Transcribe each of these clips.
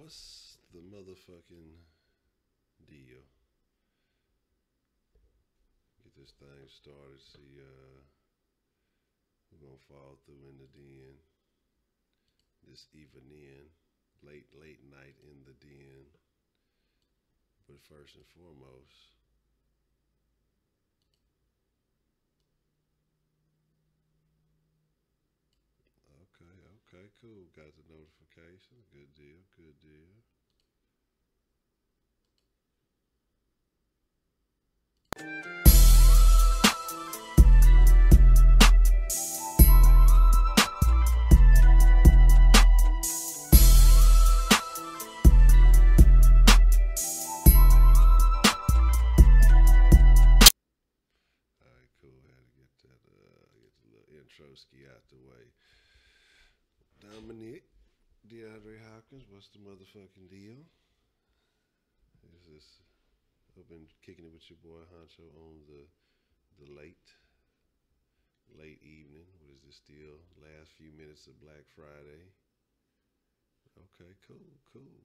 What's the motherfucking deal? Get this thing started. See, we're gonna fall through in the den this evening, late night in the den. But first and foremost, okay, okay, cool. Got the notification. Good deal, good deal. All right, cool. Had to get that, get the little intro ski out the way. Dominic, DeAndre Hopkins, what's the motherfucking deal? Is this? I've been kicking it with your boy Honcho on the late evening. What is this still? Last few minutes of Black Friday. Okay, cool, cool.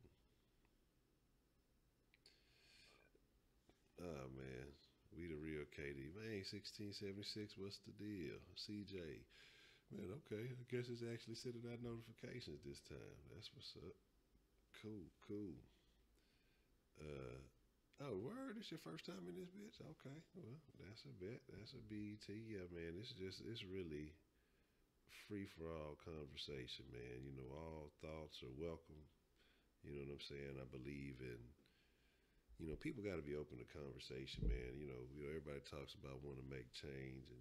Oh man, we the real KD. Man, 1676, what's the deal? CJ. Man, okay. I guess it's actually sending out notifications this time. That's what's up. Cool, cool. Uh oh, word, it's your first time in this bitch? Okay. Well, that's a bet. That's a BET. Yeah, man. It's really free for all conversation, man. You know, all thoughts are welcome. You know what I'm saying? I believe in, people got to be open to conversation, man. Everybody talks about want to make change and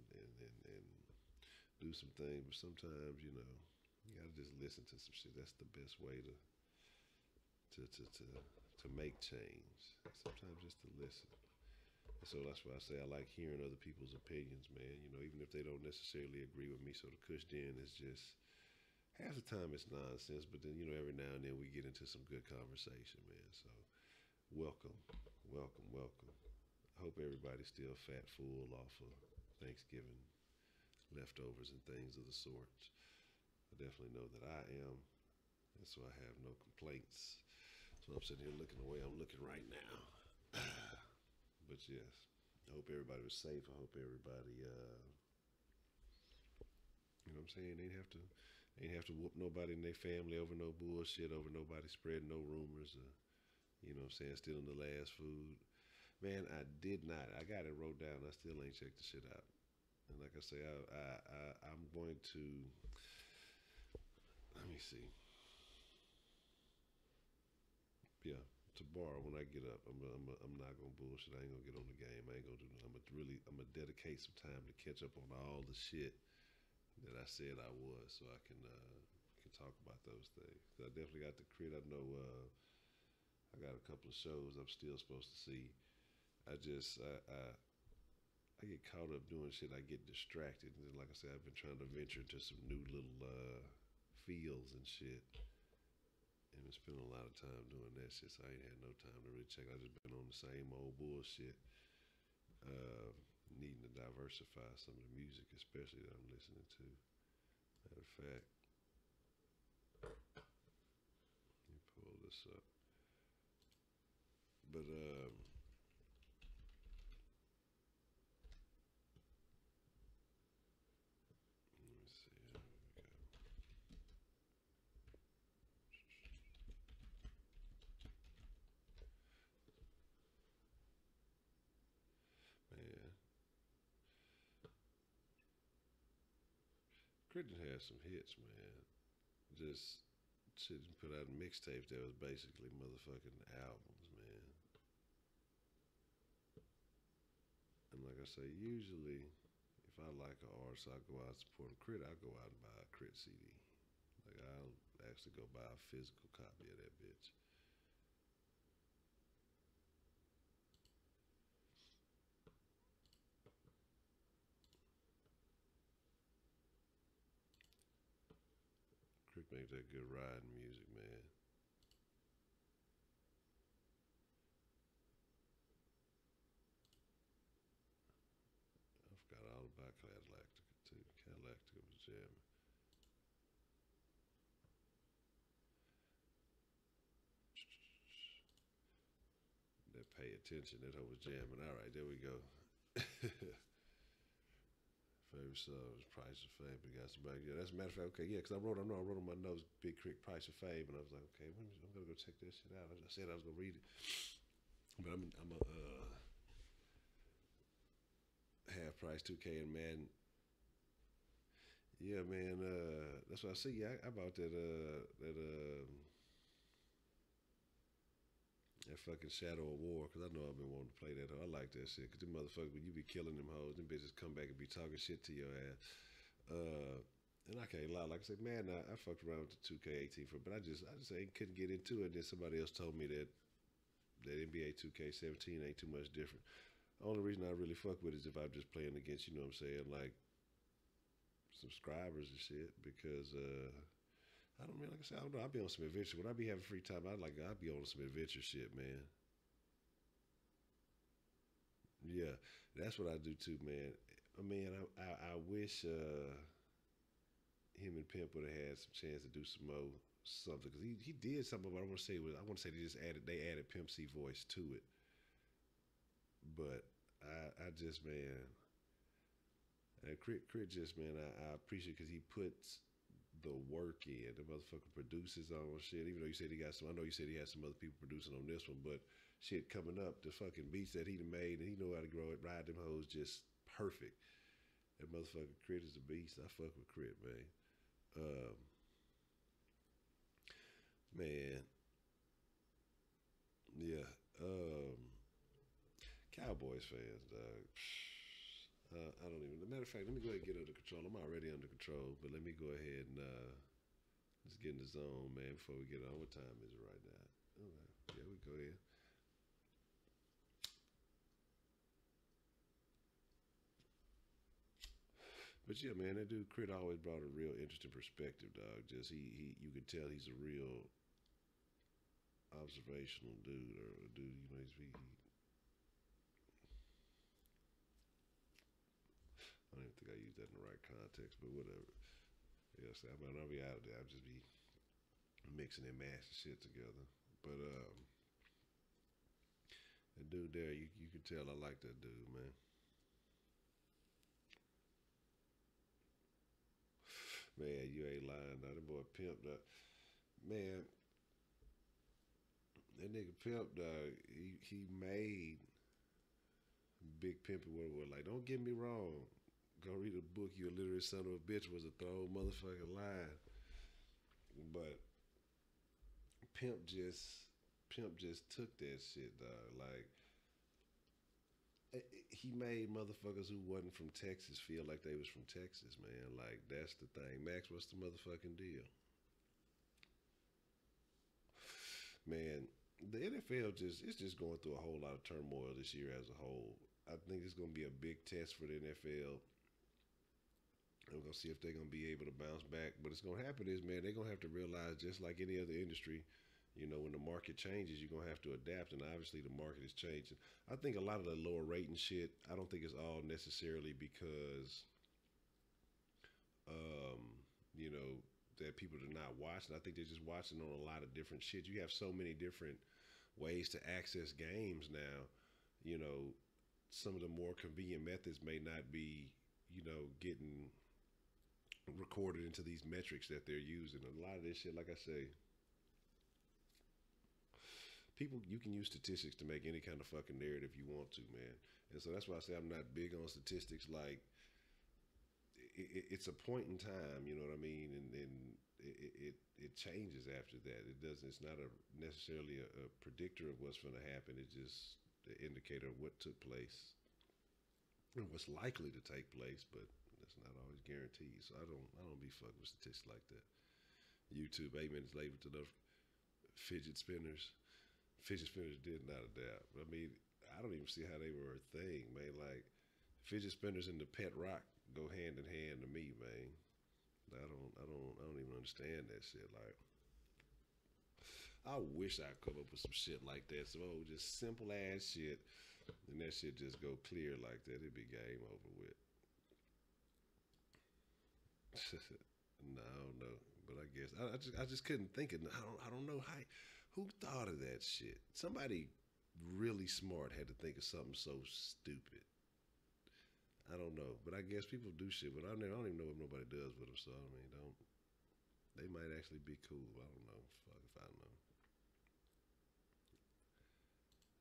do some things, but sometimes, you got to just listen to some shit. That's the best way to make change. Sometimes just to listen. So that's why I say I like hearing other people's opinions, man. Even if they don't necessarily agree with me. So the Kush Den is just half the time it's nonsense, but then every now and then we get into some good conversation, man. So welcome, welcome, welcome. I hope everybody's still fat full off of Thanksgiving leftovers and things of the sorts. I definitely know that I am, and so I have no complaints. So I'm sitting here looking the way I'm looking right now. But yes, I hope everybody was safe. I hope everybody, what I'm saying, ain't have to whoop nobody in their family over no bullshit, over nobody spreading no rumors. What I'm saying, stealing the last food. Man, I did not. I got it wrote down. I still ain't checked the shit out. And like I say, I'm going to. Let me see. Yeah, tomorrow when I get up, I'm not gonna bullshit. I ain't gonna get on the game. I ain't gonna do. I'm gonna dedicate some time to catch up on all the shit that I said I was, so I can talk about those things. I definitely got the crit. I know I got a couple of shows I'm still supposed to see. I get caught up doing shit. I get distracted, and then, like I said, I've been trying to venture into some new little fields and shit, and been spending a lot of time doing that shit. So I ain't had no time to really check. I just been on the same old bullshit. Uh, Needing to diversify some of the music, especially that I'm listening to. Matter of fact, let me pull this up. But let me see. Here we go. Man, Cricket had some hits, man. Just shit and put out mixtapes that was basically motherfucking albums, man. And like I say, usually if I like an artist, I go out and support a Crit. I go out and buy a Crit CD. Like I'll actually go buy a physical copy of that bitch. Crit make that good riding music, man. I forgot all about Cadillactica too. Cadillactica was jamming. pay attention. That hoe was jamming. All right, there we go. Favorite song is Price of Fame. We got somebody. Yeah, that's a matter of fact. Okay, yeah, because I wrote on my notes Big Crit Price of Fame, and I was like, okay, I'm gonna go check that shit out. I said I was gonna read it, but I'm a half price 2K and Madden. Yeah, man. That's what I see. Yeah, I bought that fucking Shadow of War because I know I've been wanting to play that. I like that shit because them motherfuckers when you be killing them hoes, them bitches come back and be talking shit to your ass. Uh, and I can't lie. Like I said, man, I fucked around with the 2K18 for, but I just ain't couldn't get into it. And then somebody else told me that NBA 2K17 ain't too much different. The only reason I really fuck with it is if I'm just playing against, you know what I'm saying, like subscribers and shit. Because I don't mean like I said, I don't know. I'll be on some adventure. When I be having free time, I'll be on some adventure shit, man. Yeah, that's what I do too, man. I mean, I wish him and Pimp would have had some chance to do some more something because he did something. But I want to say they added Pimp C voice to it. But I just man, Crit just man, I appreciate because he puts the work in. The motherfucker produces on shit. Even though you said he got some, I know you said he had some other people producing on this one, but shit coming up, the fucking beats that he done made, and he know how to grow it, ride them hoes just perfect. That motherfucker Crit is a beast. I fuck with Crit, man. Um, man, yeah. Cowboys fans, dog. I don't even. Matter of fact, let me go ahead and get under control. I'm already under control, but let me go ahead and let's get in the zone, man. Before we get on, what time is it right now? Okay, yeah, we go ahead. But yeah, man, that dude Crit always brought a real interesting perspective, dog. Just you could tell he's a real observational dude, or a dude. You know, I don't even think I used that in the right context, but whatever. Yes, I mean, I'll be out of there. I'll just be mixing and mashing shit together. But the dude there, you can tell I like that dude, man. Man, you ain't lying. Now, that boy Pimp, dog. Man, that nigga Pimp, dog. He made Big Pimpin' what like. Don't get me wrong. Go read a book. You a literate son of a bitch was a throw motherfucking line. But Pimp just Pimp just took that shit, dog. Like he made motherfuckers who wasn't from Texas feel like they was from Texas, man. Like that's the thing. Max, what's the motherfucking deal? Man, the NFL it's just going through a whole lot of turmoil this year as a whole. I think it's gonna be a big test for the NFL. I'm gonna see if they're gonna be able to bounce back. But it's gonna happen is man, they're gonna have to realize just like any other industry, you know, when the market changes, you're gonna have to adapt, and obviously the market is changing. I think a lot of the lower rating shit, I don't think it's all necessarily because um, you know, that people are not watching. I think they're just watching on a lot of different shit. You have so many different ways to access games now. You know, some of the more convenient methods may not be, you know, getting recorded into these metrics that they're using. A lot of this shit, like I say, people you can use statistics to make any kind of fucking narrative you want to, man. And so that's why I say I'm not big on statistics. Like it's a point in time, you know what I mean, and it changes after that. It doesn't. It's not necessarily a predictor of what's going to happen. It's just the indicator of what took place and what's likely to take place, but that's not always guaranteed. So I don't be fucking with statistics like that. YouTube 8 minutes later to the fidget spinners. Fidget spinners did not a doubt. I mean, I don't even see how they were a thing, man. Like fidget spinners and the pet rock go hand in hand to me, man. I don't even understand that shit. Like, I wish I could come up with some shit like that. Some old just simple ass shit, and that shit just go clear like that. It'd be game over with. No, I don't know, but I guess I just couldn't think of. I don't know how. Who thought of that shit? Somebody really smart had to think of something so stupid. I don't know, but I guess people do shit. But I don't even know what nobody does with them. So I mean, don't they might actually be cool? I don't know. Fuck if I know.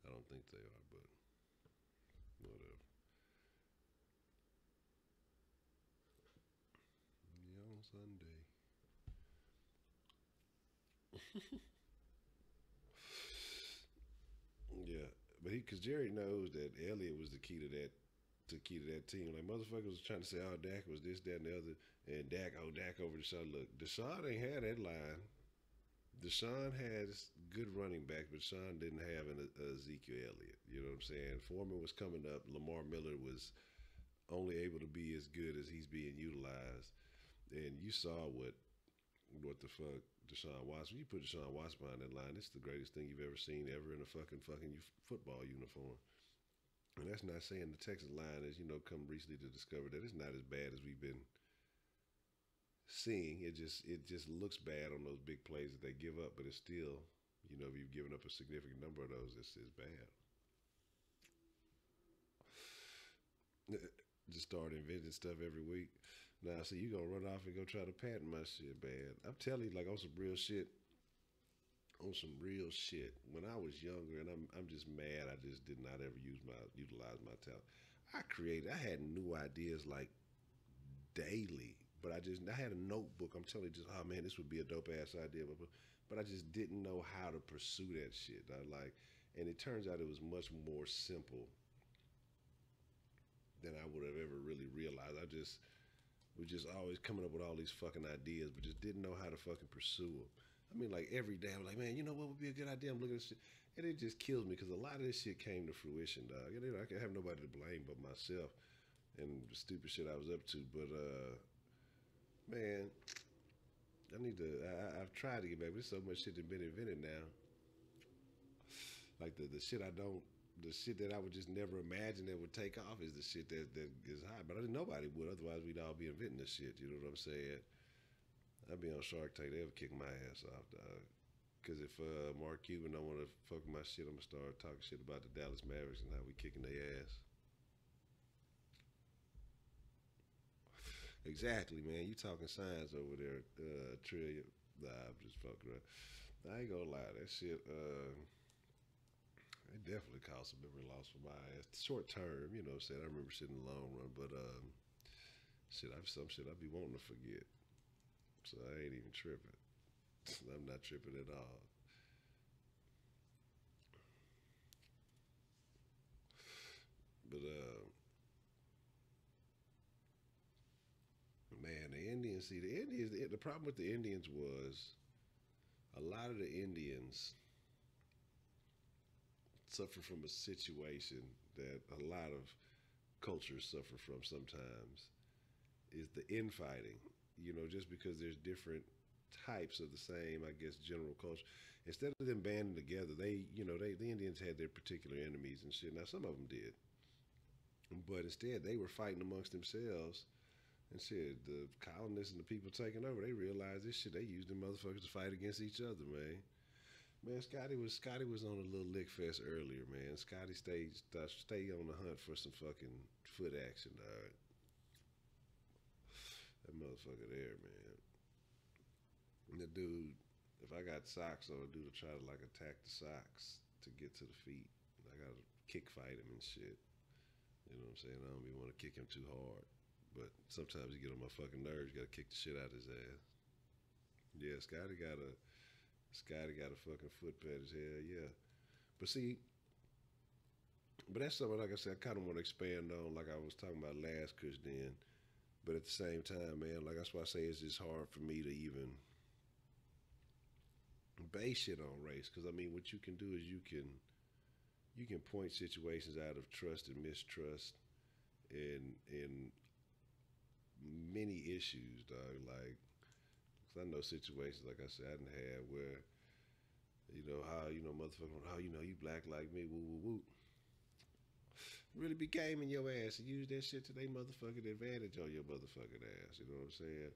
I don't think they are, but whatever. Yeah, on Sunday. Yeah, but because Jerry knows that Elliott was the key to that team. Like motherfuckers was trying to say, oh, Dak was this, that, and the other, and Dak over Deshaun. Look, Deshaun ain't had that line. Deshaun has good running back, but Deshaun didn't have an Ezekiel Elliott. You know what I'm saying? Foreman was coming up. Lamar Miller was only able to be as good as he's being utilized. And you saw what the fuck Deshaun Watson. You put Deshaun Watson behind that line, it's the greatest thing you've ever seen ever in a fucking football uniform. And that's not saying the Texas line has come recently to discover that it's not as bad as we've been seeing. It just looks bad on those big plays that they give up, but it's still if you've given up a significant number of those, it's bad. Just start inventing stuff every week. Now, see, you gonna run off and go try to patent my shit, man. I'm telling you, like on some real shit. On some real shit. When I was younger, and I'm just mad. I just did not ever utilize my talent. I had new ideas like daily, but I had a notebook. I'm telling you, just oh man, this would be a dope ass idea, but I just didn't know how to pursue that shit. And it turns out it was much more simple than I would have ever really realized. I just was just always coming up with all these fucking ideas, but just didn't know how to fucking pursue them. I mean, like every day, I'm like, man, you know what would be a good idea? I'm looking at this shit, and it just kills me because a lot of this shit came to fruition, dog. I can have nobody to blame but myself and the stupid shit I was up to. But man, I need to. I've tried to get back, but there's so much shit that's been invented now. Like the shit I don't the shit that I would just never imagine that would take off is the shit that is hot. But I didn't nobody would. Otherwise, we'd all be inventing this shit. You know what I'm saying? I'd be on Shark Tank. They ever kick my ass off, dog. Because if Mark Cuban don't want to fuck with my shit, I'm gonna start talking shit about the Dallas Mavericks and how we kicking their ass. Exactly, man. You talking science over there, Trillion. Nah, I'm just fucking around. I ain't gonna lie, that shit. It definitely caused some memory loss for my ass. Short term, you know what I'm saying? I remember shit in the long run, but some shit I be wanting to forget. So I ain't even tripping. I'm not tripping at all. But man, the Indians. See, the Indians. The problem with the Indians was a lot of the Indians suffer from a situation that a lot of cultures suffer from sometimes is the infighting. Just because there's different types of the same, I guess, general culture. Instead of them banding together, the Indians had their particular enemies and shit. Now some of them did, but instead they were fighting amongst themselves and shit. The colonists and the people taking over, they realized this shit. They used them motherfuckers to fight against each other, man. Man, Scotty was on a little lick fest earlier, man. Scotty stay on the hunt for some fucking foot action, dog. That motherfucker there, man. And the dude, if I got socks on, the dude will try to like attack the socks to get to the feet. I gotta kick fight him and shit. You know what I'm saying? I don't even want to kick him too hard. But sometimes you get on my fucking nerves, you gotta kick the shit out of his ass. Yeah, Scotty got a fucking foot fetish, hell yeah. But see, but that's something like I said, I kinda wanna expand on like I was talking about last Kush then. But at the same time, man, like that's why I say it's just hard for me to even base shit on race. Because I mean, what you can do is you can point situations out of trust and mistrust, and many issues, dog. Like, 'cause I know situations like I said I didn't have where how motherfucker, how you black like me, woo woo woo. Really be gaming your ass and use that shit to their motherfucking advantage on your motherfucking ass. You know what I'm saying?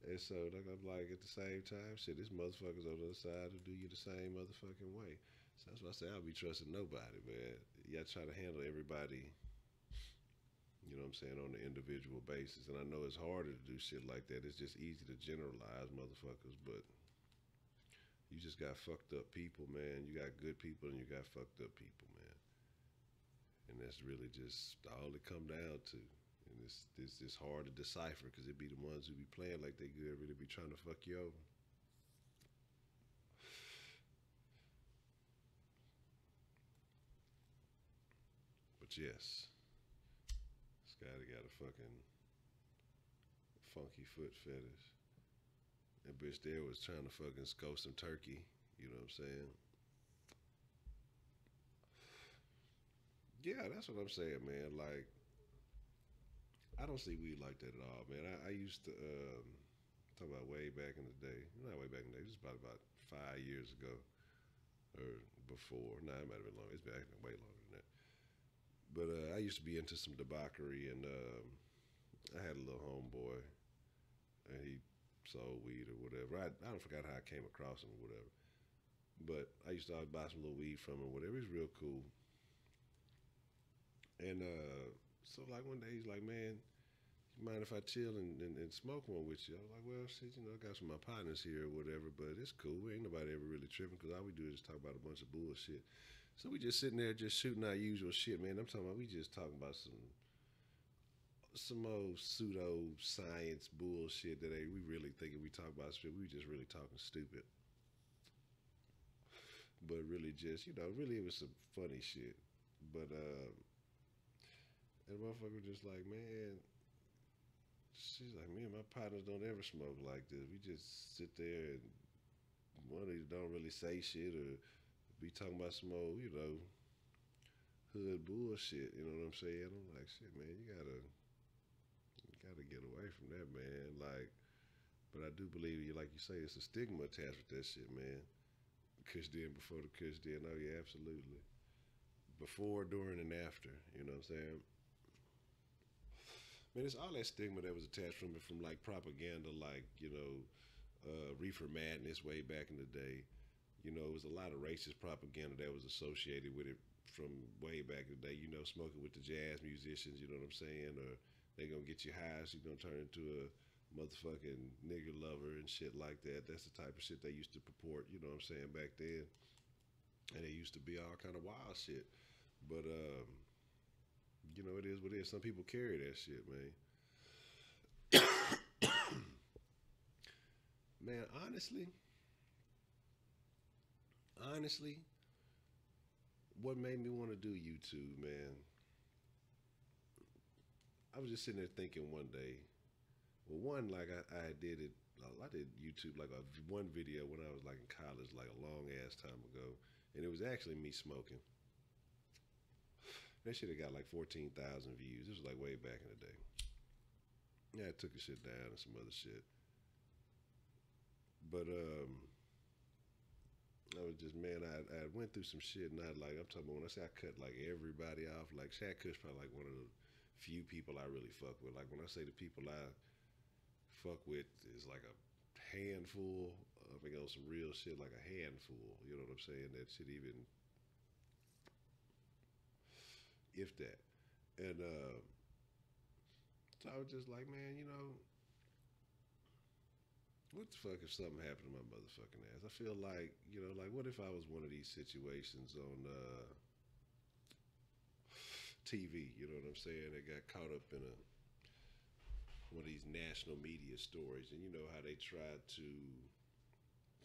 And so like I'm like at the same time, shit, this motherfuckers on the other side will do you the same motherfucking way. So that's why I say I don't be trusting nobody, man. You gotta try to handle everybody, you know what I'm saying, on an individual basis. And I know it's harder to do shit like that. It's just easy to generalize motherfuckers, but you just got fucked up people, man. You got good people and you got fucked up people, man. And that's really just all it come down to. And it's hard to decipher because it be the ones who be playing like they good really be trying to fuck you over. But yes, Scotty got a fucking funky foot fetish. That bitch there was trying to fucking scope some turkey. You know what I'm saying? Yeah, that's what I'm saying, man. Like, I don't see weed like that at all, man. I used to talk about way back in the day. Not way back in the day. This is about 5 years ago or before. Nah, it might have been long. It's been way longer than that. But I used to be into some debauchery, and I had a little homeboy, and he sold weed or whatever. I don't forgot how I came across him or whatever. But I used to always buy some little weed from him, whatever. He's real cool. And so like one day he's like, man, you mind if I chill and smoke one with you? I was like, well, shit, I got some of my partners here or whatever, but it's cool. Ain't nobody ever really tripping because all we do is talk about a bunch of bullshit. So we just sitting there just shooting our usual shit, man. I'm talking about we just talking about some old pseudo science bullshit that we really thinking we talk about shit. We just really talking stupid. But really just, really it was some funny shit. But and the motherfucker was just like, man, she's like, me and my partners don't ever smoke like this. We just sit there and one of these don't really say shit or be talking about some old, hood bullshit. You know what I'm saying? I'm like, shit, man, you gotta get away from that, man. Like, but I do believe you, like you say, it's a stigma attached with that shit, man. Kush did before the Kush did. Oh yeah, absolutely. Before, during, and after. You know what I'm saying? Man, it's all that stigma that was attached from like propaganda, like reefer madness way back in the day. It was a lot of racist propaganda that was associated with it from way back in the day. Smoking with the jazz musicians. You know what I'm saying? Or they gonna get you high, so you gonna turn into a motherfucking nigger lover and shit like that. That's the type of shit they used to purport. You know what I'm saying back then, and it used to be all kind of wild shit. But it is what it is. Some people carry that shit, man. Man, honestly, what made me want to do YouTube, man? I was just sitting there thinking one day. Well, one, like I did it. I did YouTube like one video when I was like in college, like a long ass time ago, and it was actually me smoking. That shit had got like 14,000 views. This was like way back in the day. Yeah, I took the shit down and some other shit. But I was just, man, I went through some shit, and I'm talking about when I say I cut like everybody off, like Shaq Kush probably like one of the few people I really fuck with. Like when I say the people I fuck with is like a handful. I think on some real shit, like a handful. You know what I'm saying? That shit even, if that. And so I was just like, man, what the fuck if something happened to my motherfucking ass? I feel like, like what if I was one of these situations on TV? You know what I'm saying? They got caught up in one of these national media stories, and you know how they try to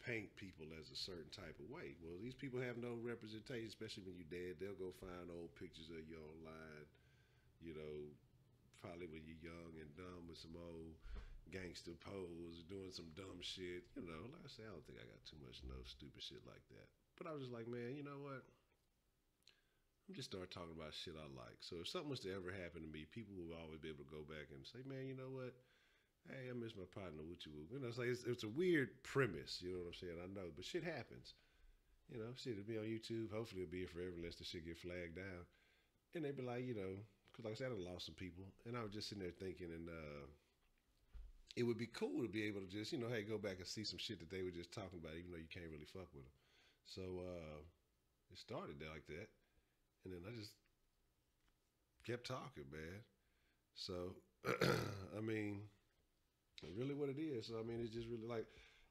paint people as a certain type of way. Well, these people have no representation, especially when you're dead. They'll go find old pictures of you online, you know, probably when you're young and dumb with some old gangster pose, doing some dumb shit. Like I say, I don't think I got too much no stupid shit like that. But I was just like, man, you know what? I'm just start talking about shit I like. So if something was to ever happen to me, people will always be able to go back and say, man, you know what? Hey, I miss my partner. What you? It's like it's a weird premise. You know what I'm saying? I know, but shit happens. Shit will be on YouTube. Hopefully, it'll be here forever unless the shit get flagged down. And they be like, because like I said, I lost some people, and I was just sitting there thinking, and it would be cool to be able to just, hey, go back and see some shit that they were just talking about, even though you can't really fuck with them. So It started there like that, and then I just kept talking, man. So, I mean, really what it is. So, I mean, it's just really like,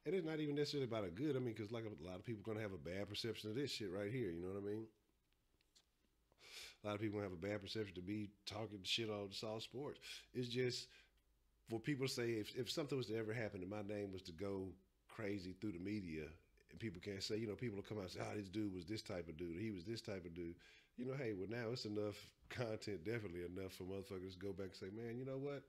and it's not even necessarily about a good. I mean, because like a lot of people gonna have a bad perception of this shit right here. You know what I mean? A lot of people have a bad perception to be talking shit on soft sports. It's just for people to say if something was to ever happen and my name was to go crazy through the media and people can't say, people will come out and say, oh, this dude was this type of dude, or he was this type of dude. Hey, well, now it's enough content, definitely enough for motherfuckers to go back and say, man, you know what?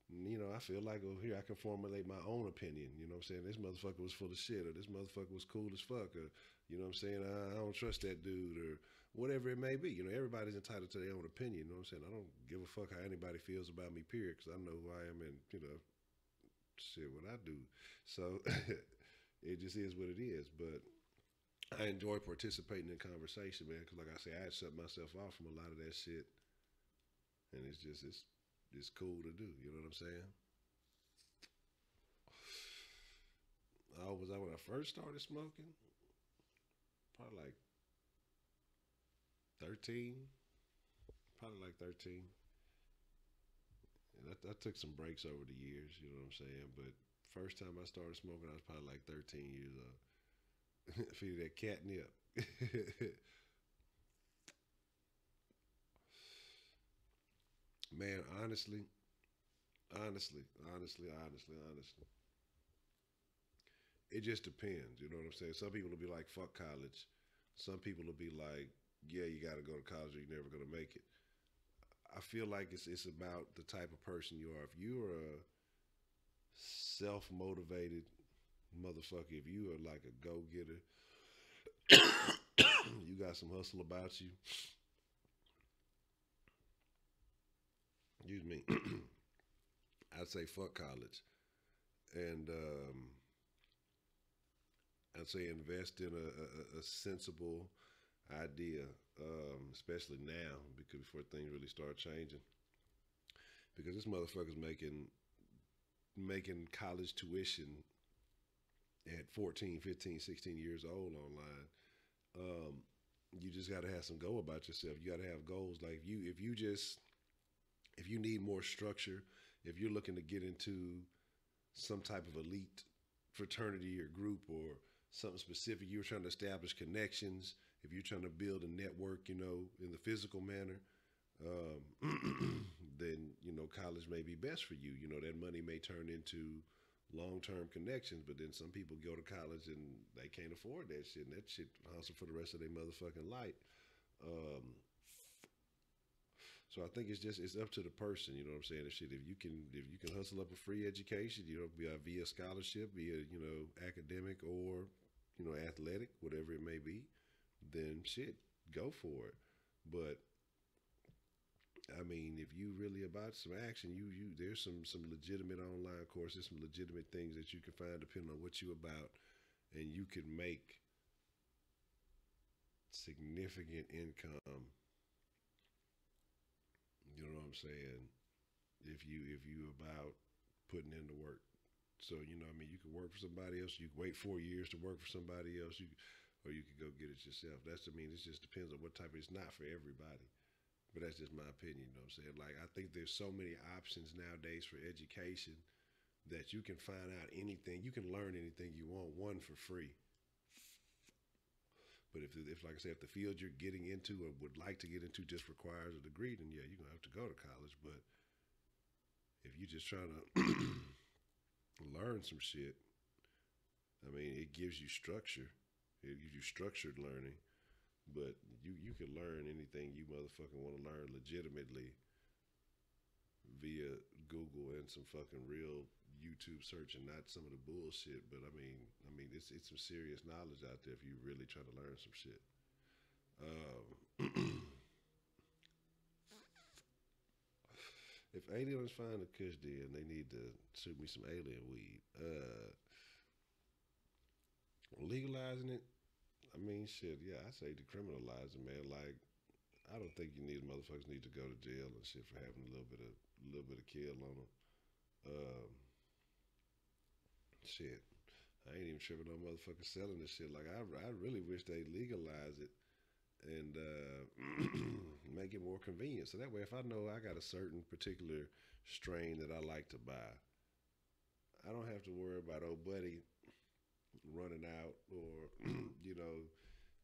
I feel like, oh, here I can formulate my own opinion. You know what I'm saying? This motherfucker was full of shit, or this motherfucker was cool as fuck, or, you know what I'm saying? I don't trust that dude, or whatever it may be. Everybody's entitled to their own opinion. You know what I'm saying? I don't give a fuck how anybody feels about me, period, because I know who I am and, shit, what I do. So it just is what it is. But I enjoy participating in conversation, man, because like I say, I had shut myself off from a lot of that shit, and it's cool to do. You know what I'm saying? How was I when I first started smoking? Probably like 13. Probably like 13. And I took some breaks over the years, you know what I'm saying? But first time I started smoking, I was probably like 13 years old. Feeding that catnip. Man, honestly, it just depends. You know what I'm saying? Some people will be like, fuck college. Some people will be like, yeah, you got to go to college or you're never going to make it. I feel like it's about the type of person you are. If you're a self motivated motherfucker, if you are like a go getter, you got some hustle about you. Excuse me. I'd say fuck college, and I'd say invest in a sensible idea, especially now because before things really start changing. Because this motherfucker's making college tuition at 14, 15, 16 years old online. Um, you just got to have some go about yourself. You got to have goals. Like if you need more structure, if you're looking to get into some type of elite fraternity or group or something specific, you're trying to establish connections. If you're trying to build a network, in the physical manner, then college may be best for you. That money may turn into long-term connections, but then some people go to college and they can't afford that shit, and that shit hustle for the rest of their motherfucking life. Um, so I think it's up to the person. You know what I'm saying? If you can hustle up a free education, via scholarship, via academic or athletic, whatever it may be, then shit, go for it. But I mean, if you really about some action, you there's some legitimate online courses, some legitimate things that you can find depending on what you about, and you can make significant income. You know what I'm saying? If you about putting in the work. So I mean, you can work for somebody else. You can wait 4 years to work for somebody else. Or you can go get it yourself. It just depends on what type. It's not for everybody. But that's just my opinion. You know what I'm saying? Like, I think there's so many options nowadays for education that you can find out anything. You can learn anything you want, one for free. But if like I said, if the field you're getting into or would like to get into just requires a degree, then yeah, you're gonna have to go to college. But if you're just trying to learn some shit, I mean, it gives you structure. It gives you structured learning. But you can learn anything you motherfucking want to learn legitimately via Google and some fucking real YouTube search and not some of the bullshit. But it's some serious knowledge out there if you really try to learn some shit. Um, if aliens find a Kush deal and they need to shoot me some alien weed, legalizing it. I mean, shit. Yeah, I say decriminalize it, man. Like, I don't think motherfuckers need to go to jail and shit for having a little bit of kill on them. Um, shit. I ain't even tripping on motherfuckers selling this shit. Like I really wish they legalize it and make it more convenient. So that way, if I know I got a certain particular strain that I like to buy, I don't have to worry about old buddy running out or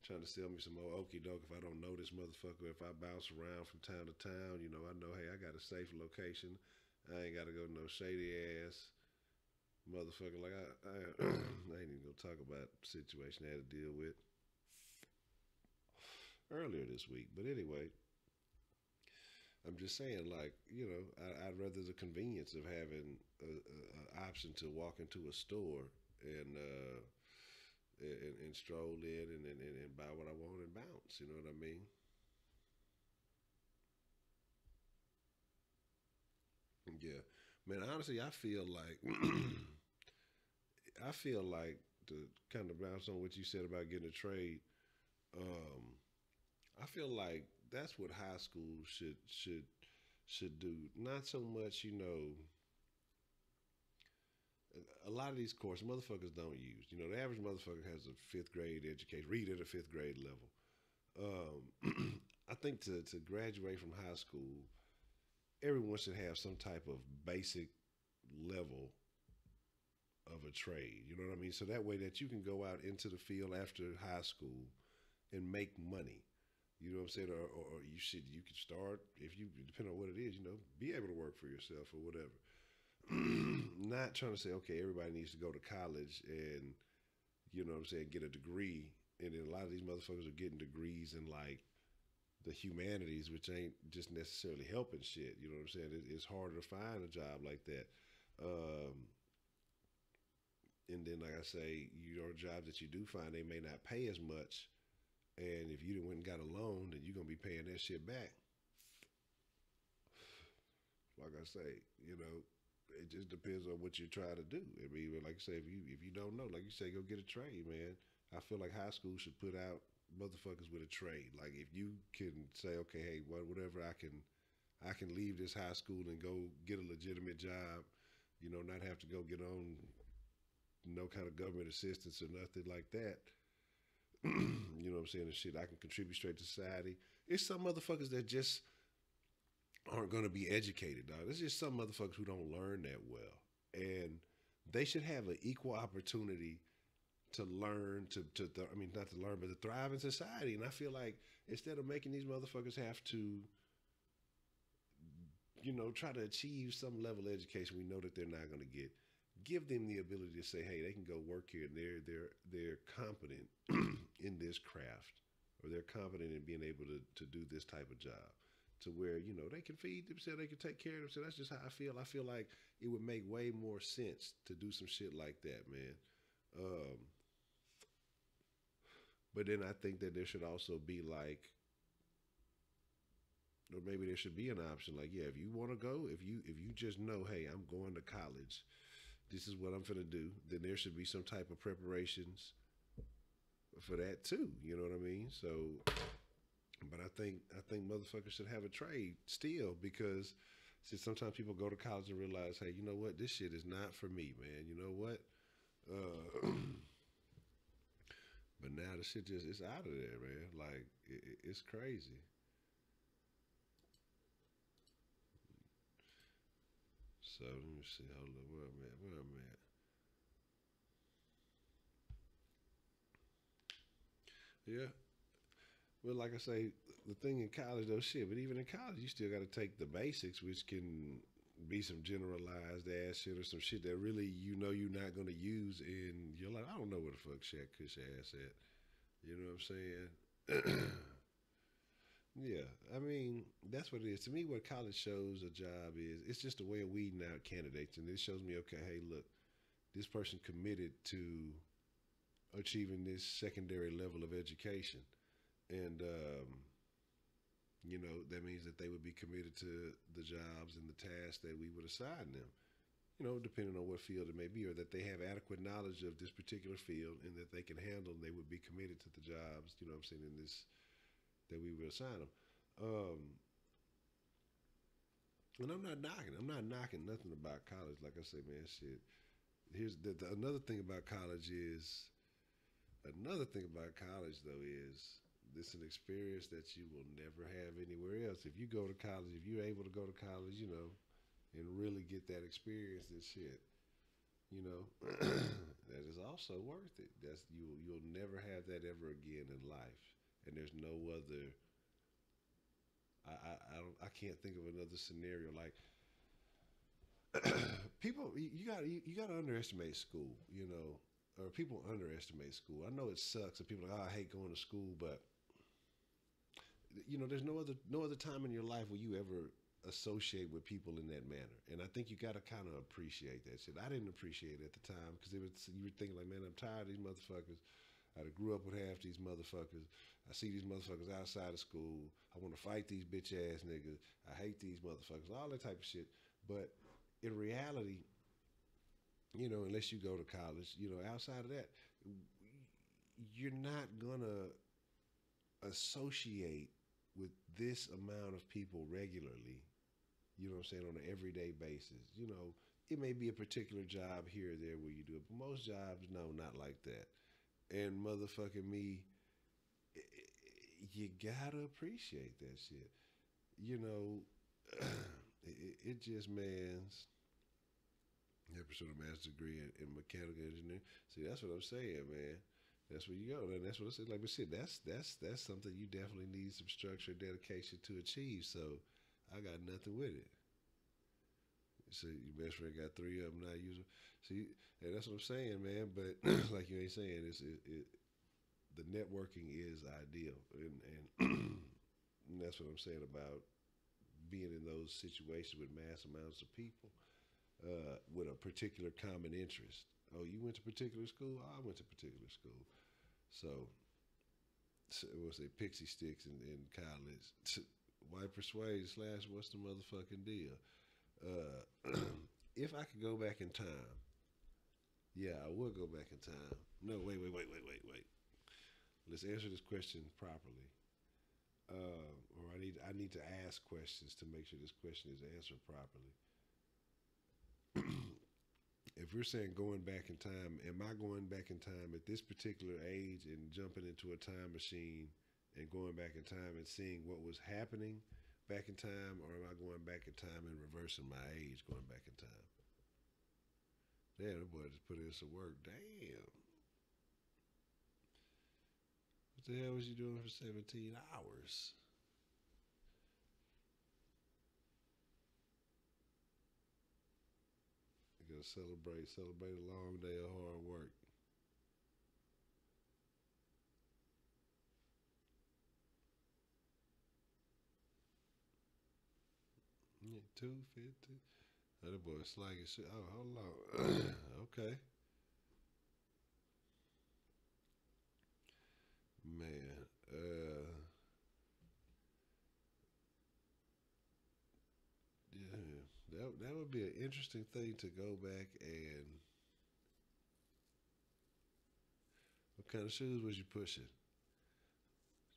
trying to sell me some old okey doke if I don't know this motherfucker. If I bounce around from town to town, I know, hey, I got a safe location. I ain't got to go to no shady ass motherfucker. Like I ain't even gonna talk about the situation I had to deal with earlier this week. But anyway, I'm just saying, like, I'd rather the convenience of having a option to walk into a store and stroll in and buy what I want and bounce. You know what I mean? Yeah, man. Honestly, I feel like to kind of bounce on what you said about getting a trade. Um, I feel like that's what high school should do. Not so much, a lot of these courses motherfuckers don't use. The average motherfucker has a fifth grade education, read at a fifth grade level. I think to graduate from high school, everyone should have some type of basic level of a trade. You know what I mean? So that way that you can go out into the field after high school and make money. You know what I'm saying? Or you could start if you depending on what it is. Be able to work for yourself or whatever. Not trying to say okay, everybody needs to go to college and what I'm saying, get a degree. And then a lot of these motherfuckers are getting degrees in like the humanities, which ain't just necessarily helping shit. You know what I'm saying? It's harder to find a job like that. Um, and then, like I say, jobs that you do find, they may not pay as much. And if you didn't went and got a loan, then you're gonna be paying that shit back. Like I say, it just depends on what you're trying to do. I mean, like I say, if you don't know, like you say, go get a trade, man. I feel like high school should put out motherfuckers with a trade. Like if you can say, okay, hey, whatever, I can leave this high school and go get a legitimate job. Not have to go get on no kind of government assistance or nothing like that. You know what I'm saying? And shit, I can contribute straight to society. It's some motherfuckers that just aren't going to be educated, dog. It's just some motherfuckers who don't learn that well. And they should have an equal opportunity to learn, I mean, not to learn, but to thrive in society. And I feel like instead of making these motherfuckers have to, try to achieve some level of education we know that they're not going to get, give them the ability to say, hey, they can go work here and they're competent in this craft, or they're competent in being able to do this type of job, to where they can feed themselves, they can take care of themselves. That's just how I feel. I feel like it would make way more sense to do some shit like that, man. Um, but then I think that there should also be like, or maybe there should be an option like, yeah, if you want to go, if you just know, hey, I'm going to college, this is what I'm gonna do, then there should be some type of preparations for that too. You know what I mean? So, but I think motherfuckers should have a trade still, because see, sometimes people go to college and realize, hey, you know what, this shit is not for me, man. You know what? But now the shit just it's out of there, man. Like it's crazy. So let me see. Hold up, where I'm at? Where I'm at? Yeah. Well, like I say, the thing in college though, shit. But even in college, you still got to take the basics, which can be some generalized ass shit or some shit that really you're not gonna use in your life. I don't know where the fuck Shaq Kush ass at. You know what I'm saying? Yeah, I mean that's what it is to me. What college shows a job is, it's just a way of weeding out candidates, and it shows me, okay, hey, look, this person committed to achieving this secondary level of education, and that means that they would be committed to the jobs and the tasks that we would assign them. Depending on what field it may be, or that they have adequate knowledge of this particular field and that they can handle, and they would be committed to the jobs. You know what I'm saying, in this that we would assign them. Um, and I'm not knocking. I'm not knocking nothing about college. Like I say, man, shit. here's another thing about college is another thing about college though is this an experience that you will never have anywhere else. If you go to college, if you're able to go to college, you know, and really get that experience and shit, you know, that is also worth it. That's you'll never have that ever again in life. And there's no other. I can't think of another scenario like people. You got to underestimate school. You know, or people underestimate school. I know it sucks, and people are like, oh, I hate going to school, but you know, there's no other time in your life where you ever associate with people in that manner. And I think you got to kind of appreciate that shit. I didn't appreciate it at the time because it was you were thinking like, man, I'm tired of these motherfuckers. I done grew up with half these motherfuckers. I see these motherfuckers outside of school. I want to fight these bitch ass niggas. I hate these motherfuckers. All that type of shit. But in reality, you know, unless you go to college, you know, outside of that, you're not gonna associate with this amount of people regularly, you know what I'm saying, on an everyday basis. You know, it may be a particular job here or there where you do it, but most jobs, no, not like that. And motherfucking me, you gotta appreciate that shit. You know, it just man's. I pursued a master's degree in mechanical engineering. See, that's what I'm saying, man. That's where you go. And that's what I said. Like, but shit, that's something you definitely need some structure, and dedication to achieve. So, I got nothing with it. So your best friend got three of them now. Use them. See, and that's what I'm saying, man. But like you ain't saying, the networking is ideal, and that's what I'm saying about being in those situations with mass amounts of people with a particular common interest. Oh, you went to particular school? Oh, I went to particular school. So what's it, pixie sticks in college. White persuade slash what's the motherfucking deal? If I could go back in time, yeah, I would go back in time. No, wait. Let's answer this question properly. Or I need to ask questions to make sure this question is answered properly. If we're saying going back in time, am I going back in time at this particular age and jumping into a time machine and going back in time and seeing what was happening back in time, or am I going back in time and reversing my age going back in time? Damn, the boy just put in some work. Damn. What the hell was you doing for 17 hours? You gotta celebrate a long day of hard work. Yeah, 250. Oh, that boy slanging shit. Oh, hold on. Okay. Man, yeah, that would be an interesting thing to go back and. What kind of shoes was you pushing?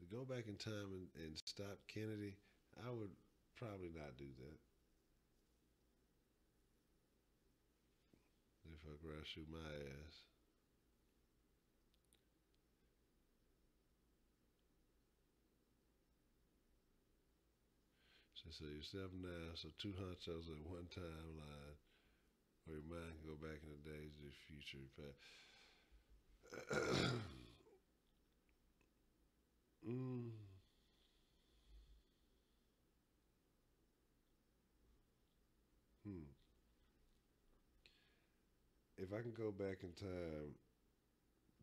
To go back in time and stop Kennedy, I would probably not do that. If I could shoot my ass. So you're 7'9", so two honchos at one timeline, or your mind can go back in the days of the future. mm, hmm. If I can go back in time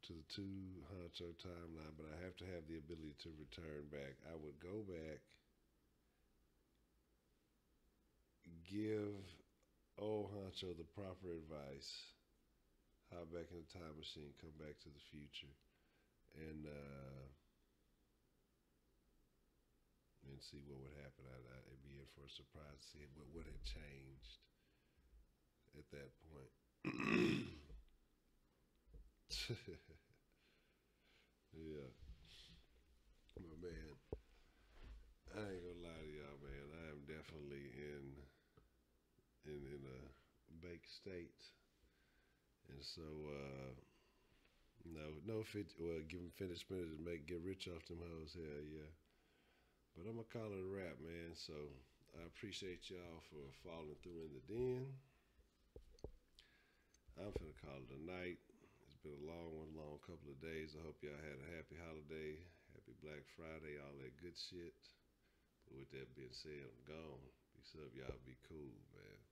to the two honcho timeline, but I have to have the ability to return back, I would go back, give old honcho the proper advice, hop back in the time machine, come back to the future, and see what would happen. I'd be in for a surprise to see what would have changed at that point. Yeah, but man, I ain't gonna lie to y'all, man. I am definitely in a baked state, So, no, well, give them finished minutes to get rich off them hoes. Hell yeah. But I'm gonna call it a wrap, man. So I appreciate y'all for falling through in the den. I'm finna call it a night. It's been a long couple of days. I hope y'all had a happy holiday, happy Black Friday, all that good shit. But with that being said, I'm gone. Peace up, y'all. Be cool, man.